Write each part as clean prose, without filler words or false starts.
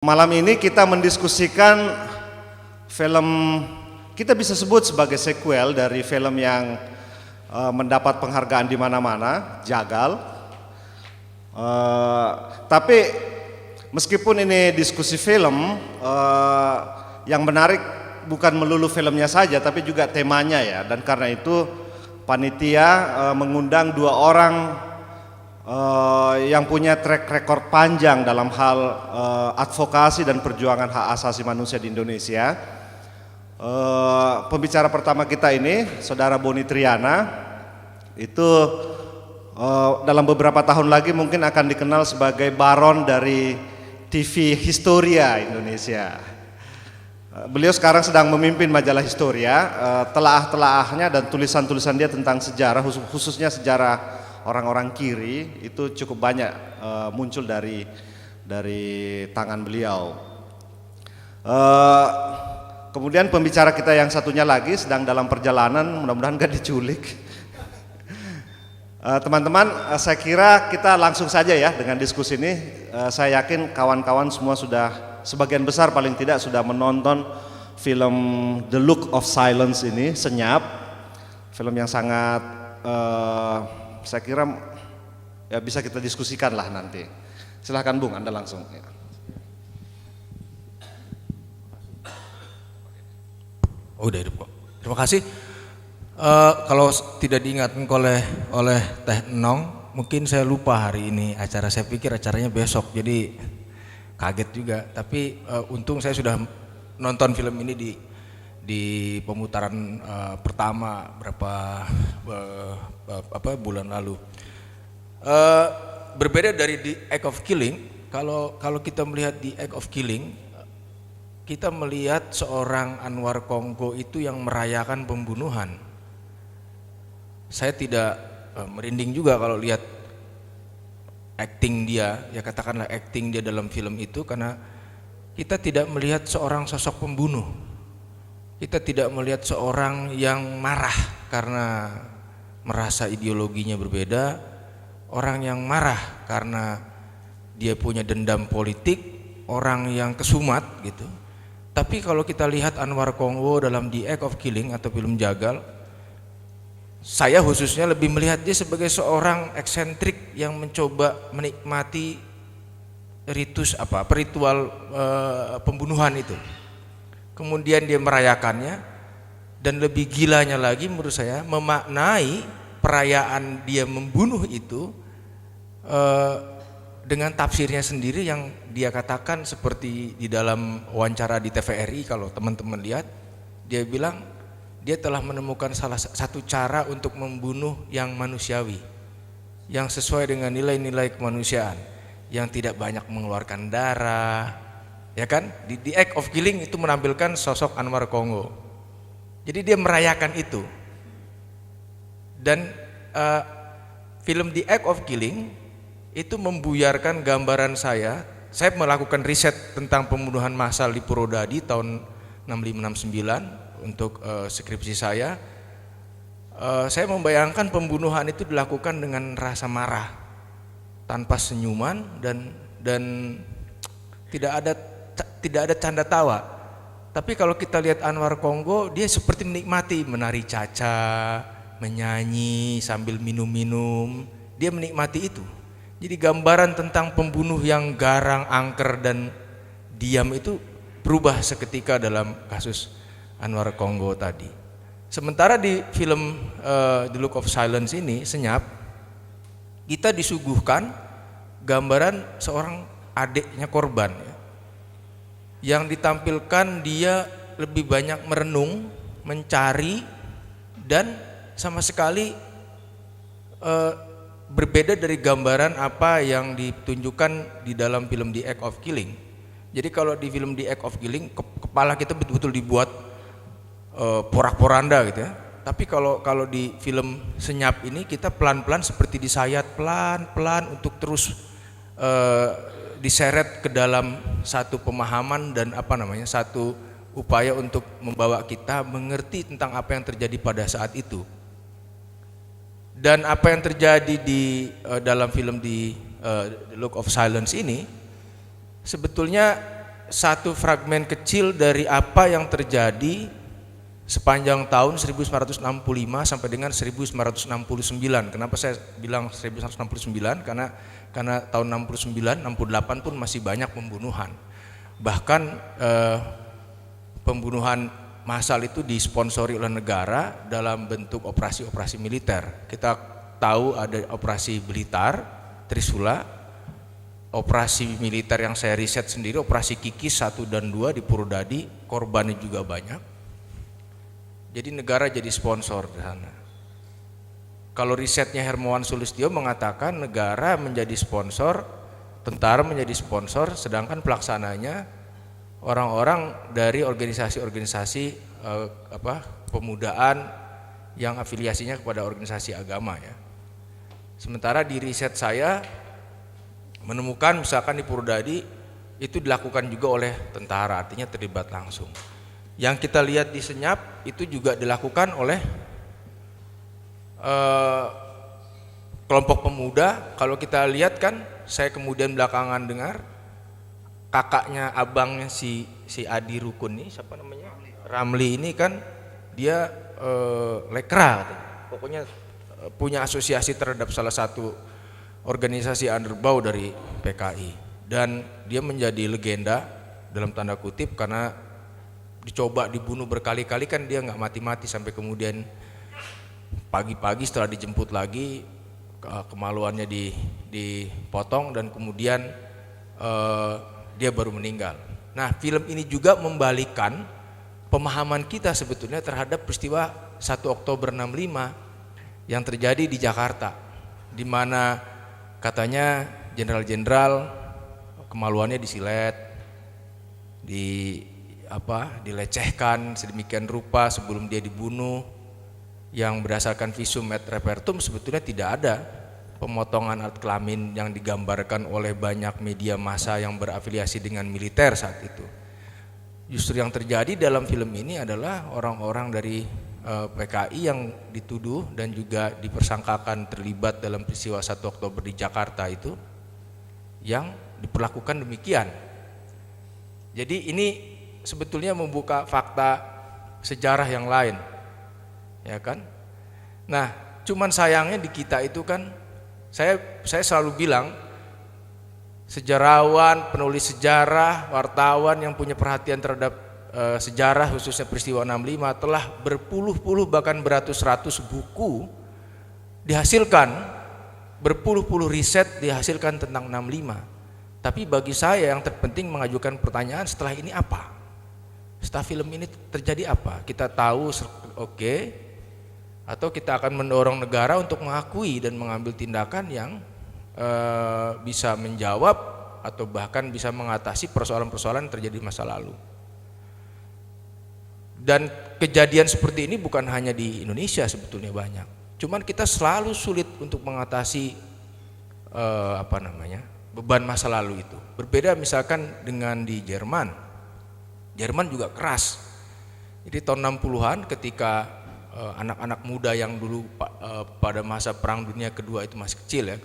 Malam ini kita mendiskusikan film, kita bisa sebut sebagai sequel dari film yang mendapat penghargaan di mana-mana, Jagal. Tapi meskipun ini diskusi film, yang menarik bukan melulu filmnya saja, tapi juga temanya ya. Dan karena itu panitia mengundang dua orang yang punya track record panjang dalam hal advokasi dan perjuangan hak asasi manusia di Indonesia. Pembicara pertama kita ini, Saudara Boni Triana, itu dalam beberapa tahun lagi mungkin akan dikenal sebagai baron dari TV Historia Indonesia. Beliau sekarang sedang memimpin majalah Historia. Telaah-telaahnya dan tulisan-tulisan dia tentang sejarah, khususnya sejarah orang-orang kiri itu cukup banyak muncul dari tangan beliau. Kemudian pembicara kita yang satunya lagi sedang dalam perjalanan, mudah-mudahan gak diculik. Teman-teman, saya kira kita langsung saja ya dengan diskusi ini. Saya yakin kawan-kawan semua sudah, sebagian besar paling tidak sudah menonton film The Look of Silence ini, Senyap. Film yang sangat saya kira ya bisa kita diskusikan lah nanti. Silahkan Bung, Anda langsung. Oh, udah hidup kok. Terima kasih. Kalau tidak diingatkan oleh Teh Nong, mungkin saya lupa hari ini acara. Saya pikir acaranya besok, jadi kaget juga. Tapi untung saya sudah nonton film ini di pemutaran pertama berapa bulan lalu. Berbeda dari The Act of Killing, kalau kita melihat The Act of Killing, kita melihat seorang Anwar Congo itu yang merayakan pembunuhan. Saya tidak merinding juga kalau lihat acting dia, ya katakanlah acting dia dalam film itu, karena kita tidak melihat seorang sosok pembunuh. Kita tidak melihat seorang yang marah karena merasa ideologinya berbeda, orang yang marah karena dia punya dendam politik, orang yang kesumat gitu. Tapi kalau kita lihat Anwar Congo dalam The Act of Killing atau film Jagal, saya khususnya lebih melihat dia sebagai seorang eksentrik yang mencoba menikmati ritual pembunuhan itu. Kemudian dia merayakannya, dan lebih gilanya lagi menurut saya memaknai perayaan dia membunuh itu dengan tafsirnya sendiri yang dia katakan seperti di dalam wawancara di TVRI. Kalau teman-teman lihat, dia bilang dia telah menemukan salah satu cara untuk membunuh yang manusiawi, yang sesuai dengan nilai-nilai kemanusiaan, yang tidak banyak mengeluarkan darah, ya kan? Di The Act of Killing itu menampilkan sosok Anwar Congo. Jadi dia merayakan itu. Dan film The Act of Killing itu membuyarkan gambaran saya. Saya melakukan riset tentang pembunuhan massal di Purwodadi tahun 6569 untuk skripsi saya. Saya membayangkan pembunuhan itu dilakukan dengan rasa marah, tanpa senyuman dan tidak ada canda tawa. Tapi kalau kita lihat Anwar Congo, dia seperti menikmati menari caca, menyanyi sambil minum-minum. Dia menikmati itu. Jadi gambaran tentang pembunuh yang garang, angker dan diam itu berubah seketika dalam kasus Anwar Congo tadi. Sementara di film The Look of Silence ini, Senyap, kita disuguhkan gambaran seorang adiknya korban ya, yang ditampilkan dia lebih banyak merenung, mencari, dan sama sekali berbeda dari gambaran apa yang ditunjukkan di dalam film The Act of Killing. Jadi kalau di film The Act of Killing, kepala kita betul-betul dibuat porak-poranda gitu ya. Tapi kalau di film Senyap ini, kita pelan-pelan seperti disayat pelan-pelan untuk terus diseret ke dalam satu pemahaman dan satu upaya untuk membawa kita mengerti tentang apa yang terjadi pada saat itu. Dan apa yang terjadi di dalam film The Look of Silence ini sebetulnya satu fragmen kecil dari apa yang terjadi sepanjang tahun 1965 sampai dengan 1969. Kenapa saya bilang 1969? Karena tahun 69, 68 pun masih banyak pembunuhan. Bahkan pembunuhan massal itu disponsori oleh negara dalam bentuk operasi-operasi militer. Kita tahu ada operasi Blitar, Trisula, operasi militer yang saya riset sendiri, operasi Kikis 1 dan 2 di Purwodadi, korbannya juga banyak. Jadi negara jadi sponsor di sana. Kalau risetnya Hermawan Sulistyo mengatakan negara menjadi sponsor, tentara menjadi sponsor, sedangkan pelaksananya orang-orang dari organisasi-organisasi pemudaan yang afiliasinya kepada organisasi agama ya. Sementara di riset saya menemukan misalkan di Purwodadi itu dilakukan juga oleh tentara, artinya terlibat langsung. Yang kita lihat di Senyap itu juga dilakukan oleh kelompok pemuda. Kalau kita lihat kan, saya kemudian belakangan dengar kakaknya abangnya si Adi Rukun ini, siapa namanya? Ramli ini kan dia lekra, pokoknya punya asosiasi terhadap salah satu organisasi underbau dari PKI, dan dia menjadi legenda dalam tanda kutip karena dicoba dibunuh berkali-kali kan dia nggak mati-mati sampai kemudian pagi-pagi setelah dijemput lagi kemaluannya dipotong dan kemudian dia baru meninggal. Nah, film ini juga membalikan pemahaman kita sebetulnya terhadap peristiwa 1 Oktober 65 yang terjadi di Jakarta, di mana katanya jenderal-jenderal kemaluannya disilet, dilecehkan sedemikian rupa sebelum dia dibunuh, yang berdasarkan visum et repertum sebetulnya tidak ada pemotongan alat kelamin yang digambarkan oleh banyak media massa yang berafiliasi dengan militer saat itu. Justru yang terjadi dalam film ini adalah orang-orang dari PKI yang dituduh dan juga dipersangkakan terlibat dalam peristiwa 1 Oktober di Jakarta itu yang diperlakukan demikian. Jadi ini sebetulnya membuka fakta sejarah yang lain, ya kan? Nah, cuman sayangnya di kita itu kan, saya selalu bilang sejarawan, penulis sejarah, wartawan yang punya perhatian terhadap sejarah khususnya peristiwa 65 telah berpuluh-puluh bahkan beratus-ratus buku dihasilkan, berpuluh-puluh riset dihasilkan tentang 65. Tapi bagi saya yang terpenting mengajukan pertanyaan, setelah ini apa? Setelah film ini terjadi apa? Kita tahu oke, atau kita akan mendorong negara untuk mengakui dan mengambil tindakan yang bisa menjawab atau bahkan bisa mengatasi persoalan-persoalan yang terjadi di masa lalu. Dan kejadian seperti ini bukan hanya di Indonesia, sebetulnya banyak. Cuman kita selalu sulit untuk mengatasi beban masa lalu itu. Berbeda misalkan dengan di Jerman. Jerman juga keras. Jadi tahun 60-an ketika anak-anak muda yang dulu pada masa Perang Dunia Kedua itu masih kecil ya,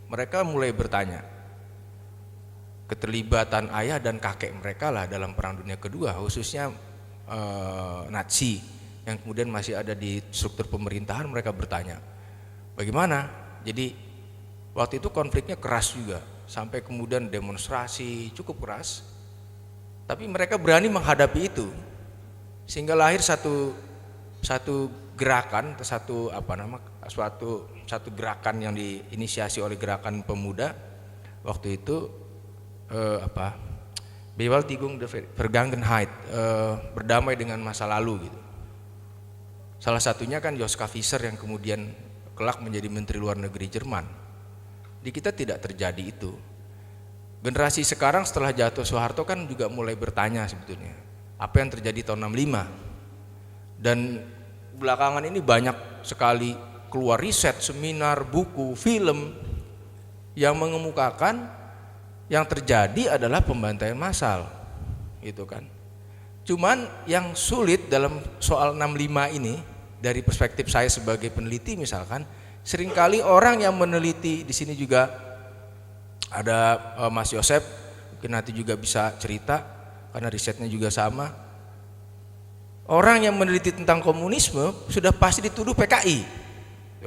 mereka mulai bertanya keterlibatan ayah dan kakek mereka lah dalam Perang Dunia Kedua, khususnya Nazi yang kemudian masih ada di struktur pemerintahan. Mereka bertanya bagaimana. Jadi waktu itu konfliknya keras juga, sampai kemudian demonstrasi cukup keras, tapi mereka berani menghadapi itu sehingga lahir satu gerakan, satu gerakan yang diinisiasi oleh gerakan pemuda waktu itu Bewältigung der Vergangenheit, berdamai dengan masa lalu gitu. Salah satunya kan Joschka Fischer yang kemudian kelak menjadi Menteri Luar Negeri Jerman. Di kita tidak terjadi itu. Generasi sekarang setelah jatuh Soeharto kan juga mulai bertanya sebetulnya apa yang terjadi tahun 65. Dan belakangan ini banyak sekali keluar riset, seminar, buku, film yang mengemukakan yang terjadi adalah pembantaian massal, gitu kan. Cuman yang sulit dalam soal 65 ini dari perspektif saya sebagai peneliti misalkan, seringkali orang yang meneliti di sini juga ada Mas Yosep, mungkin nanti juga bisa cerita. karena risetnya juga sama. Orang yang meneliti tentang komunisme sudah pasti dituduh PKI.